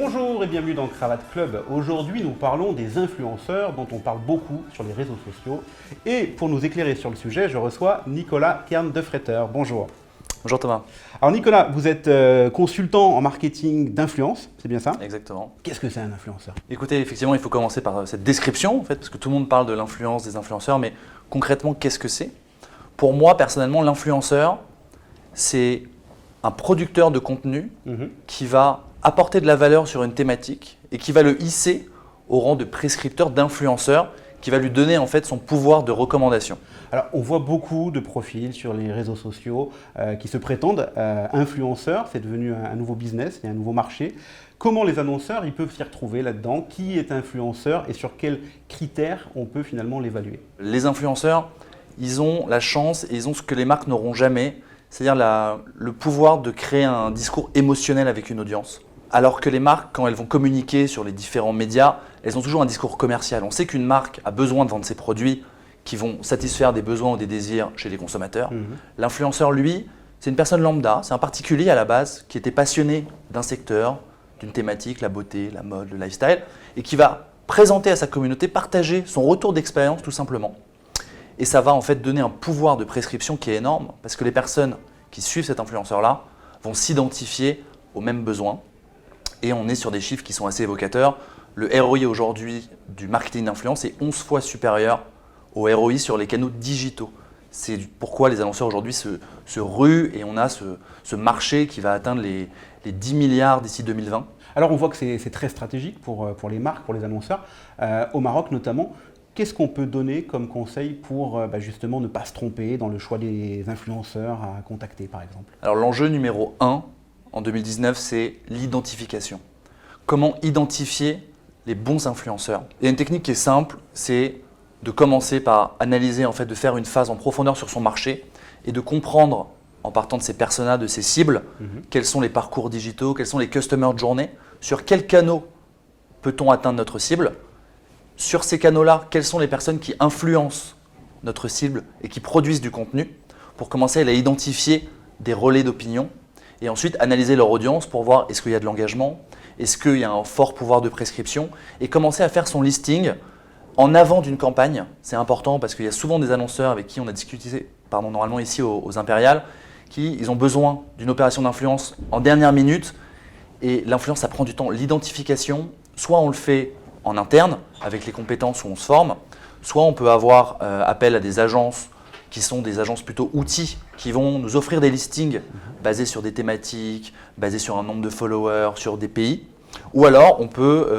Bonjour et bienvenue dans Cravate Club. Aujourd'hui, nous parlons des influenceurs dont on parle beaucoup sur les réseaux sociaux. Et pour nous éclairer sur le sujet, je reçois Nicolas Kern-Defreter. Bonjour. Bonjour Thomas. Alors Nicolas, vous êtes consultant en marketing d'influence, c'est bien ça? Exactement. Qu'est-ce que c'est un influenceur? Écoutez, effectivement, il faut commencer par cette description, en fait, parce que tout le monde parle de l'influence des influenceurs, mais concrètement, qu'est-ce que c'est? Pour moi, personnellement, l'influenceur, c'est un producteur de contenu qui va apporter de la valeur sur une thématique et qui va le hisser au rang de prescripteur d'influenceur, qui va lui donner en fait son pouvoir de recommandation. Alors, on voit beaucoup de profils sur les réseaux sociaux qui se prétendent influenceurs. C'est devenu un nouveau business, il y a un nouveau marché. Comment les annonceurs ils peuvent s'y retrouver là-dedans? Qui est influenceur et sur quels critères on peut finalement l'évaluer? Les influenceurs, ils ont la chance et ils ont ce que les marques n'auront jamais, c'est-à-dire le pouvoir de créer un discours émotionnel avec une audience. Alors que les marques, quand elles vont communiquer sur les différents médias, elles ont toujours un discours commercial. On sait qu'une marque a besoin de vendre ses produits qui vont satisfaire des besoins ou des désirs chez les consommateurs. L'influenceur, lui, c'est une personne lambda, c'est un particulier à la base qui était passionné d'un secteur, d'une thématique, la beauté, la mode, le lifestyle, et qui va présenter à sa communauté, partager son retour d'expérience tout simplement. Et ça va en fait donner un pouvoir de prescription qui est énorme parce que les personnes qui suivent cet influenceur-là vont s'identifier aux mêmes besoins. Et on est sur des chiffres qui sont assez évocateurs. Le ROI aujourd'hui du marketing d'influence est 11 fois supérieur au ROI sur les canaux digitaux. C'est pourquoi les annonceurs aujourd'hui se ruent et on a ce marché qui va atteindre les 10 milliards d'ici 2020. Alors on voit que c'est très stratégique pour les marques, pour les annonceurs. Au Maroc notamment, qu'est-ce qu'on peut donner comme conseil pour justement ne pas se tromper dans le choix des influenceurs à contacter par exemple? Alors l'enjeu numéro 1 en 2019, c'est l'identification. Comment identifier les bons influenceurs? Il y a une technique qui est simple, c'est de commencer par analyser, en fait, de faire une phase en profondeur sur son marché et de comprendre, en partant de ses personas, de ses cibles, quels sont les parcours digitaux, quels sont les customer journey, sur quels canaux peut-on atteindre notre cible. Sur ces canaux-là, quelles sont les personnes qui influencent notre cible et qui produisent du contenu pour commencer à identifier des relais d'opinion et ensuite analyser leur audience pour voir est-ce qu'il y a de l'engagement, est-ce qu'il y a un fort pouvoir de prescription et commencer à faire son listing en avant d'une campagne. C'est important parce qu'il y a souvent des annonceurs avec qui on a discuté normalement ici aux Impériales ils ont besoin d'une opération d'influence en dernière minute et l'influence ça prend du temps. L'identification, soit on le fait en interne avec les compétences où on se forme, soit on peut avoir appel à des agences qui sont des agences plutôt outils qui vont nous offrir des listings basés sur des thématiques, basés sur un nombre de followers, sur des pays. Ou alors on peut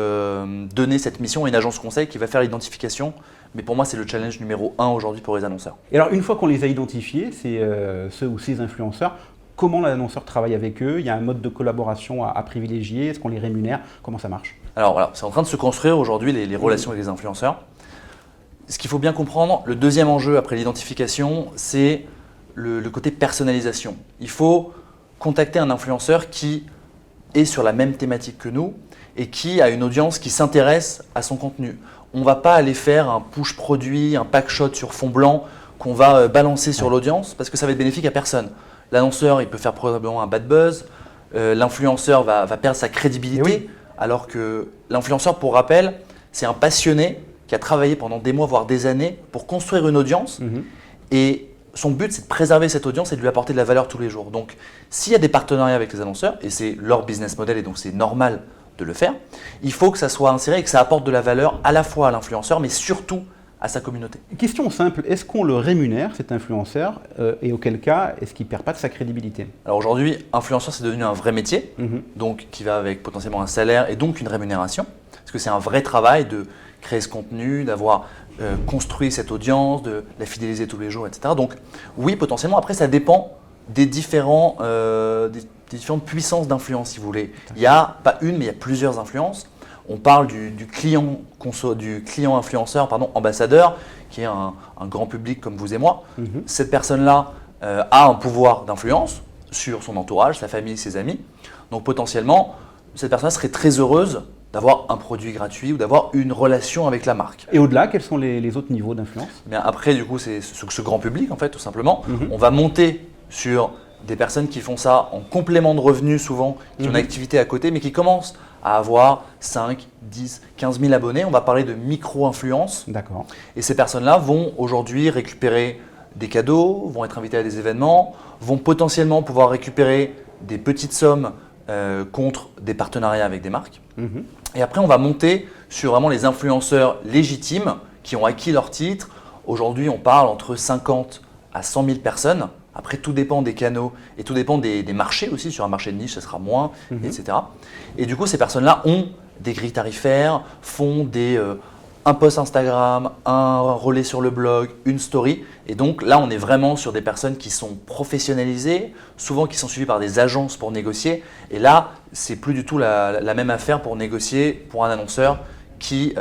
donner cette mission à une agence conseil qui va faire l'identification. Mais pour moi, c'est le challenge numéro 1 aujourd'hui pour les annonceurs. Et alors une fois qu'on les a identifiés, c'est ceux ou ces influenceurs, comment l'annonceur travaille avec eux? Il y a un mode de collaboration à privilégier? Est-ce qu'on les rémunère? Comment ça marche? Alors voilà, c'est en train de se construire aujourd'hui les relations avec les influenceurs. Ce qu'il faut bien comprendre, le deuxième enjeu après l'identification, c'est le côté personnalisation. Il faut contacter un influenceur qui est sur la même thématique que nous et qui a une audience qui s'intéresse à son contenu. On ne va pas aller faire un push produit, un pack shot sur fond blanc qu'on va balancer sur l'audience parce que ça va être bénéfique à personne. L'annonceur, il peut faire probablement un bad buzz, l'influenceur va perdre sa crédibilité, alors que l'influenceur, pour rappel, c'est un passionné qui a travaillé pendant des mois, voire des années pour construire une audience et son but, c'est de préserver cette audience et de lui apporter de la valeur tous les jours. Donc, s'il y a des partenariats avec les annonceurs, et c'est leur business model et donc c'est normal de le faire, il faut que ça soit inséré et que ça apporte de la valeur à la fois à l'influenceur, mais surtout à sa communauté. Question simple, est-ce qu'on le rémunère, cet influenceur, et auquel cas, est-ce qu'il ne perd pas de sa crédibilité? Alors aujourd'hui, influenceur, c'est devenu un vrai métier, donc qui va avec potentiellement un salaire et donc une rémunération, parce que c'est un vrai travail de créer ce contenu, d'avoir construit cette audience, de la fidéliser tous les jours, etc. Donc oui, potentiellement, après ça dépend des différentes puissances d'influence, si vous voulez. Il n'y a pas une, mais il y a plusieurs influences. On parle du client influenceur, ambassadeur, qui est un grand public comme vous et moi. Cette personne-là a un pouvoir d'influence sur son entourage, sa famille, ses amis. Donc potentiellement, cette personne serait très heureuse d'avoir un produit gratuit ou d'avoir une relation avec la marque. Et au-delà, quels sont les autres niveaux d'influence? Après, du coup, c'est ce grand public, en fait, tout simplement. On va monter sur des personnes qui font ça en complément de revenus souvent, qui ont une activité à côté, mais qui commencent à avoir 5, 10, 15 000 abonnés. On va parler de micro-influence. D'accord. Et ces personnes-là vont aujourd'hui récupérer des cadeaux, vont être invitées à des événements, vont potentiellement pouvoir récupérer des petites sommes contre des partenariats avec des marques. Et après, on va monter sur vraiment les influenceurs légitimes qui ont acquis leur titre. Aujourd'hui, on parle entre 50 à 100 000 personnes. Après, tout dépend des canaux et tout dépend des marchés aussi. Sur un marché de niche, ce sera moins, etc. Et du coup, ces personnes-là ont des grilles tarifaires, font un post Instagram, un relais sur le blog, une story. Et donc là, on est vraiment sur des personnes qui sont professionnalisées, souvent qui sont suivies par des agences pour négocier. Et là, c'est plus du tout la même affaire pour négocier pour un annonceur qui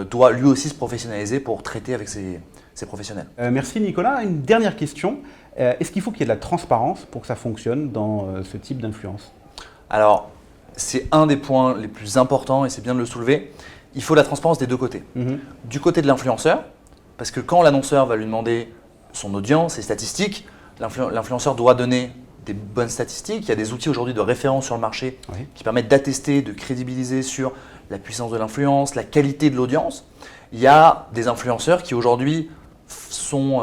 doit lui aussi se professionnaliser pour traiter avec ses professionnels. Merci Nicolas. Une dernière question. Est-ce qu'il faut qu'il y ait de la transparence pour que ça fonctionne dans ce type d'influence? Alors, c'est un des points les plus importants et c'est bien de le soulever. Il faut de la transparence des deux côtés. Du côté de l'influenceur, parce que quand l'annonceur va lui demander son audience, ses statistiques, l'influenceur doit donner des bonnes statistiques. Il y a des outils aujourd'hui de référence sur le marché qui permettent d'attester, de crédibiliser sur la puissance de l'influence, la qualité de l'audience. Il y a des influenceurs qui aujourd'hui sont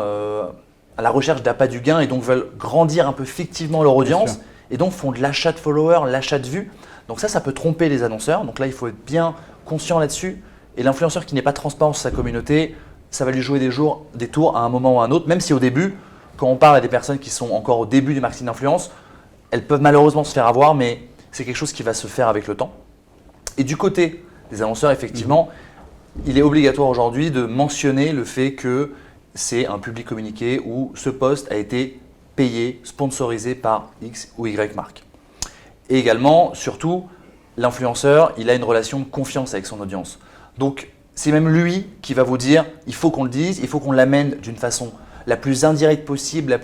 à la recherche d'appât du gain et donc veulent grandir un peu fictivement leur audience et donc font de l'achat de followers, l'achat de vues. Donc ça peut tromper les annonceurs. Donc là, il faut être bien conscient là-dessus. Et l'influenceur qui n'est pas transparent sur sa communauté, ça va lui jouer des tours à un moment ou à un autre, même si au début, quand on parle à des personnes qui sont encore au début du marketing d'influence, elles peuvent malheureusement se faire avoir, mais c'est quelque chose qui va se faire avec le temps. Et du côté des annonceurs, effectivement, il est obligatoire aujourd'hui de mentionner le fait que c'est un public communiqué où ce post a été payé, sponsorisé par X ou Y marque. Et également, surtout, l'influenceur, il a une relation de confiance avec son audience. Donc, c'est même lui qui va vous dire, il faut qu'on le dise, il faut qu'on l'amène d'une façon la plus indirecte possible,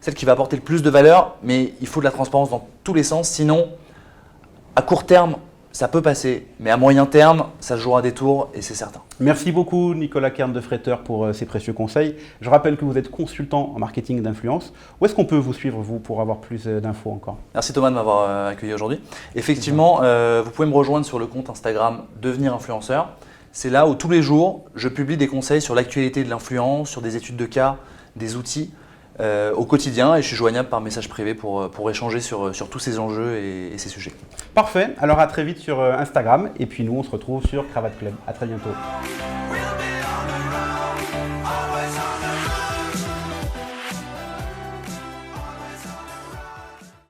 celle qui va apporter le plus de valeur, mais il faut de la transparence dans tous les sens, sinon, à court terme, ça peut passer, mais à moyen terme, ça se jouera des tours et c'est certain. Merci beaucoup Nicolas Kern de Freighter pour ces précieux conseils. Je rappelle que vous êtes consultant en marketing d'influence. Où est-ce qu'on peut vous suivre, vous, pour avoir plus d'infos encore? Merci Thomas de m'avoir accueilli aujourd'hui. Effectivement, vous pouvez me rejoindre sur le compte Instagram Devenir Influenceur. C'est là où tous les jours, je publie des conseils sur l'actualité de l'influence, sur des études de cas, des outils au quotidien et je suis joignable par message privé pour échanger sur tous ces enjeux et ces sujets. Parfait, alors à très vite sur Instagram et puis nous on se retrouve sur Cravate Club. À très bientôt.